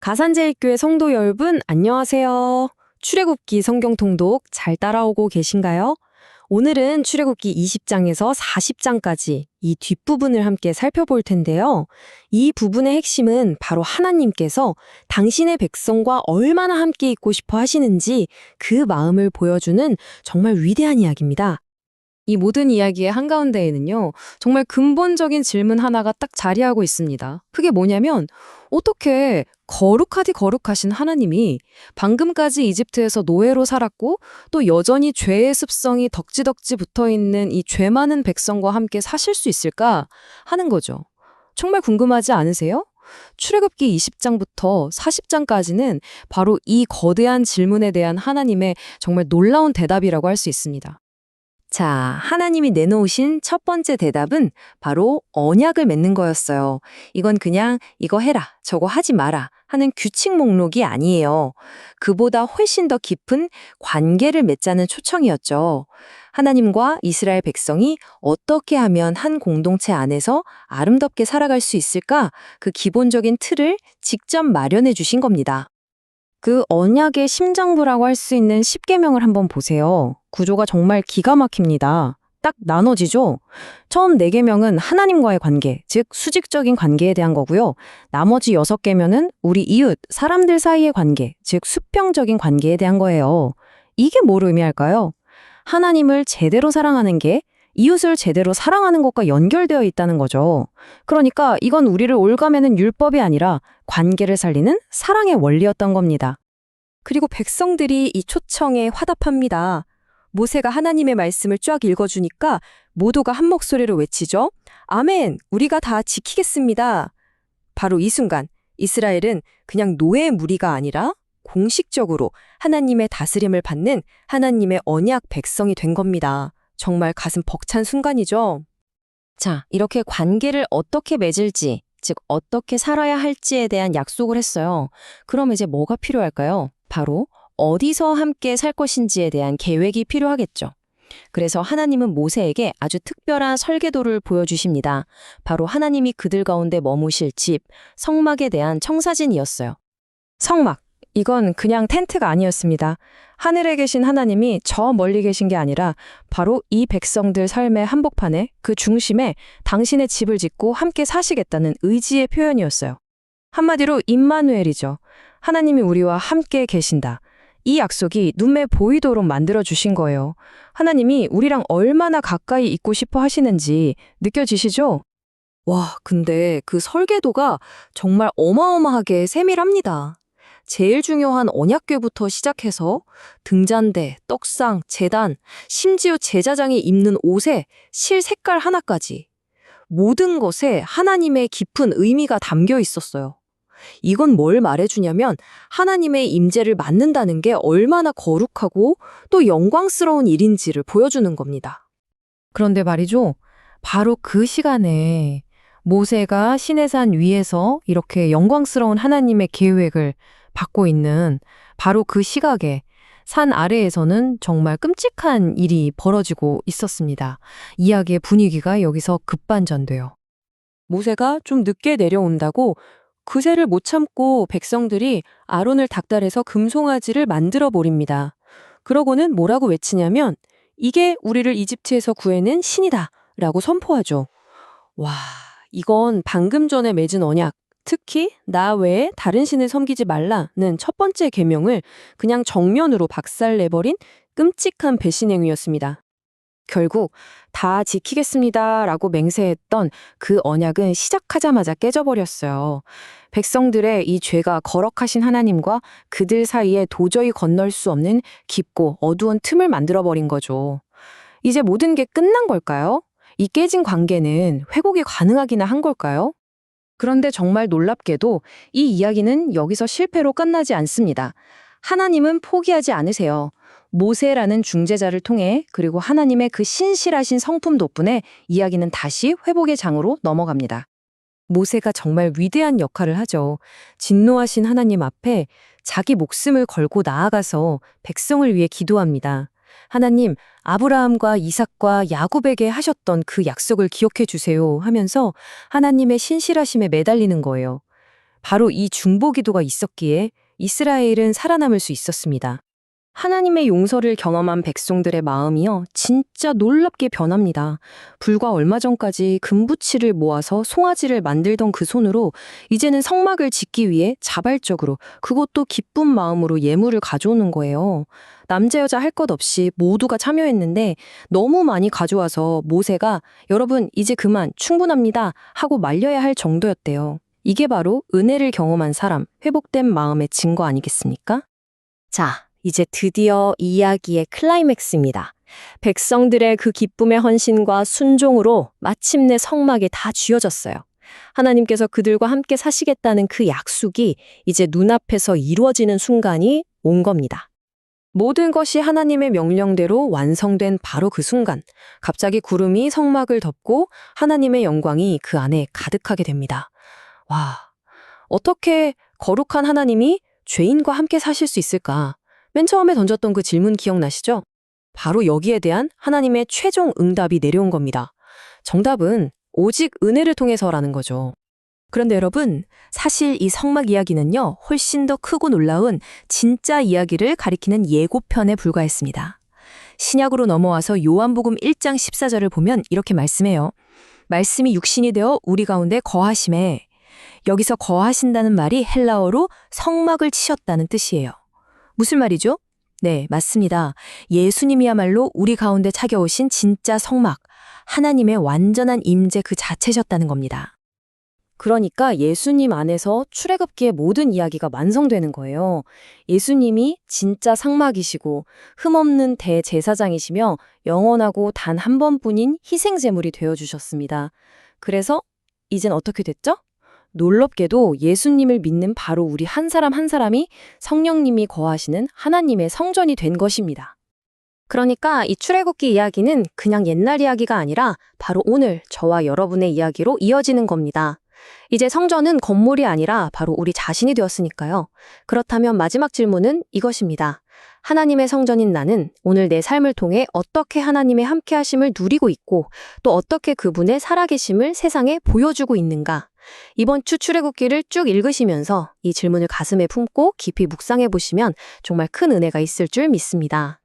가산제일교회 성도 여러분, 안녕하세요. 출애굽기 성경 통독 잘 따라오고 계신가요? 오늘은 출애굽기 20장에서 40장까지 이 뒷부분을 함께 살펴볼 텐데요. 이 부분의 핵심은 바로 하나님께서 당신의 백성과 얼마나 함께 있고 싶어 하시는지 그 마음을 보여주는 정말 위대한 이야기입니다. 이 모든 이야기의 한가운데에는요, 정말 근본적인 질문 하나가 딱 자리하고 있습니다. 그게 뭐냐면, 어떻게 거룩하디 거룩하신 하나님이 방금까지 이집트에서 노예로 살았고, 또 여전히 죄의 습성이 덕지덕지 붙어 있는 이 죄 많은 백성과 함께 사실 수 있을까 하는 거죠. 정말 궁금하지 않으세요? 출애굽기 20장부터 40장까지는 바로 이 거대한 질문에 대한 하나님의 정말 놀라운 대답이라고 할 수 있습니다. 자, 하나님이 내놓으신 첫 번째 대답은 바로 언약을 맺는 거였어요. 이건 그냥 이거 해라, 저거 하지 마라 하는 규칙 목록이 아니에요. 그보다 훨씬 더 깊은 관계를 맺자는 초청이었죠. 하나님과 이스라엘 백성이 어떻게 하면 한 공동체 안에서 아름답게 살아갈 수 있을까? 그 기본적인 틀을 직접 마련해 주신 겁니다. 그 언약의 심장부라고 할 수 있는 10계명을 한번 보세요. 구조가 정말 기가 막힙니다. 딱 나눠지죠? 처음 4계명은 하나님과의 관계, 즉 수직적인 관계에 대한 거고요. 나머지 6계명은 우리 이웃, 사람들 사이의 관계, 즉 수평적인 관계에 대한 거예요. 이게 뭘 의미할까요? 하나님을 제대로 사랑하는 게 이웃을 제대로 사랑하는 것과 연결되어 있다는 거죠. 그러니까 이건 우리를 올가매는 율법이 아니라 관계를 살리는 사랑의 원리였던 겁니다. 그리고 백성들이 이 초청에 화답합니다. 모세가 하나님의 말씀을 쫙 읽어주니까 모두가 한 목소리로 외치죠. 아멘! 우리가 다 지키겠습니다. 바로 이 순간 이스라엘은 그냥 노예의 무리가 아니라 공식적으로 하나님의 다스림을 받는 하나님의 언약 백성이 된 겁니다. 정말 가슴 벅찬 순간이죠. 자, 이렇게 관계를 어떻게 맺을지, 즉 어떻게 살아야 할지에 대한 약속을 했어요. 그럼 이제 뭐가 필요할까요? 바로 어디서 함께 살 것인지에 대한 계획이 필요하겠죠. 그래서 하나님은 모세에게 아주 특별한 설계도를 보여주십니다. 바로 하나님이 그들 가운데 머무실 집, 성막에 대한 청사진이었어요. 성막, 이건 그냥 텐트가 아니었습니다. 하늘에 계신 하나님이 저 멀리 계신 게 아니라 바로 이 백성들 삶의 한복판에 그 중심에 당신의 집을 짓고 함께 사시겠다는 의지의 표현이었어요. 한마디로 임마누엘이죠. 하나님이 우리와 함께 계신다. 이 약속이 눈에 보이도록 만들어주신 거예요. 하나님이 우리랑 얼마나 가까이 있고 싶어 하시는지 느껴지시죠? 와, 근데 그 설계도가 정말 어마어마하게 세밀합니다. 제일 중요한 언약궤부터 시작해서 등잔대, 떡상, 제단, 심지어 제사장이 입는 옷에 실 색깔 하나까지 모든 것에 하나님의 깊은 의미가 담겨 있었어요. 이건 뭘 말해주냐면 하나님의 임재를 맡는다는 게 얼마나 거룩하고 또 영광스러운 일인지를 보여주는 겁니다. 그런데 말이죠. 바로 그 시간에 모세가 시내산 위에서 이렇게 영광스러운 하나님의 계획을 받고 있는 바로 그 시각에 산 아래에서는 정말 끔찍한 일이 벌어지고 있었습니다. 이야기의 분위기가 여기서 급반전돼요. 모세가 좀 늦게 내려온다고 그새를 못 참고 백성들이 아론을 닥달해서 금송아지를 만들어 버립니다. 그러고는 뭐라고 외치냐면 이게 우리를 이집트에서 구해낸 신이다 라고 선포하죠. 와, 이건 방금 전에 맺은 언약, 특히 나 외에 다른 신을 섬기지 말라는 첫 번째 계명을 그냥 정면으로 박살내버린 끔찍한 배신 행위였습니다. 결국 다 지키겠습니다라고 맹세했던 그 언약은 시작하자마자 깨져버렸어요. 백성들의 이 죄가 거룩하신 하나님과 그들 사이에 도저히 건널 수 없는 깊고 어두운 틈을 만들어버린 거죠. 이제 모든 게 끝난 걸까요? 이 깨진 관계는 회복이 가능하기나 한 걸까요? 그런데 정말 놀랍게도 이 이야기는 여기서 실패로 끝나지 않습니다. 하나님은 포기하지 않으세요. 모세라는 중재자를 통해 그리고 하나님의 그 신실하신 성품 덕분에 이야기는 다시 회복의 장으로 넘어갑니다. 모세가 정말 위대한 역할을 하죠. 진노하신 하나님 앞에 자기 목숨을 걸고 나아가서 백성을 위해 기도합니다. 하나님, 아브라함과 이삭과 야곱에게 하셨던 그 약속을 기억해 주세요 하면서 하나님의 신실하심에 매달리는 거예요. 바로 이 중보기도가 있었기에 이스라엘은 살아남을 수 있었습니다. 하나님의 용서를 경험한 백성들의 마음이요, 진짜 놀랍게 변합니다. 불과 얼마 전까지 금부치를 모아서 송아지를 만들던 그 손으로 이제는 성막을 짓기 위해 자발적으로, 그것도 기쁜 마음으로 예물을 가져오는 거예요. 남자 여자 할 것 없이 모두가 참여했는데 너무 많이 가져와서 모세가 여러분 이제 그만 충분합니다 하고 말려야 할 정도였대요. 이게 바로 은혜를 경험한 사람, 회복된 마음의 증거 아니겠습니까? 자, 이제 드디어 이야기의 클라이맥스입니다. 백성들의 그 기쁨의 헌신과 순종으로 마침내 성막이 다 쥐어졌어요. 하나님께서 그들과 함께 사시겠다는 그 약속이 이제 눈앞에서 이루어지는 순간이 온 겁니다. 모든 것이 하나님의 명령대로 완성된 바로 그 순간, 갑자기 구름이 성막을 덮고 하나님의 영광이 그 안에 가득하게 됩니다. 와, 어떻게 거룩한 하나님이 죄인과 함께 사실 수 있을까? 맨 처음에 던졌던 그 질문 기억나시죠? 바로 여기에 대한 하나님의 최종 응답이 내려온 겁니다. 정답은 오직 은혜를 통해서라는 거죠. 그런데 여러분, 사실 이 성막 이야기는요, 훨씬 더 크고 놀라운 진짜 이야기를 가리키는 예고편에 불과했습니다. 신약으로 넘어와서 요한복음 1장 14절을 보면 이렇게 말씀해요. 말씀이 육신이 되어 우리 가운데 거하심에, 여기서 거하신다는 말이 헬라어로 성막을 치셨다는 뜻이에요. 무슨 말이죠? 네, 맞습니다. 예수님이야말로 우리 가운데 차겨오신 진짜 성막, 하나님의 완전한 임재 그 자체셨다는 겁니다. 그러니까 예수님 안에서 출애굽기의 모든 이야기가 완성되는 거예요. 예수님이 진짜 상막이시고 흠없는 대제사장이시며 영원하고 단 한 번뿐인 희생제물이 되어주셨습니다. 그래서 이젠 어떻게 됐죠? 놀랍게도 예수님을 믿는 바로 우리 한 사람 한 사람이 성령님이 거하시는 하나님의 성전이 된 것입니다. 그러니까 이 출애굽기 이야기는 그냥 옛날 이야기가 아니라 바로 오늘 저와 여러분의 이야기로 이어지는 겁니다. 이제 성전은 건물이 아니라 바로 우리 자신이 되었으니까요. 그렇다면 마지막 질문은 이것입니다. 하나님의 성전인 나는 오늘 내 삶을 통해 어떻게 하나님의 함께하심을 누리고 있고 또 어떻게 그분의 살아계심을 세상에 보여주고 있는가? 이번 주 출애굽기를 쭉 읽으시면서 이 질문을 가슴에 품고 깊이 묵상해 보시면 정말 큰 은혜가 있을 줄 믿습니다.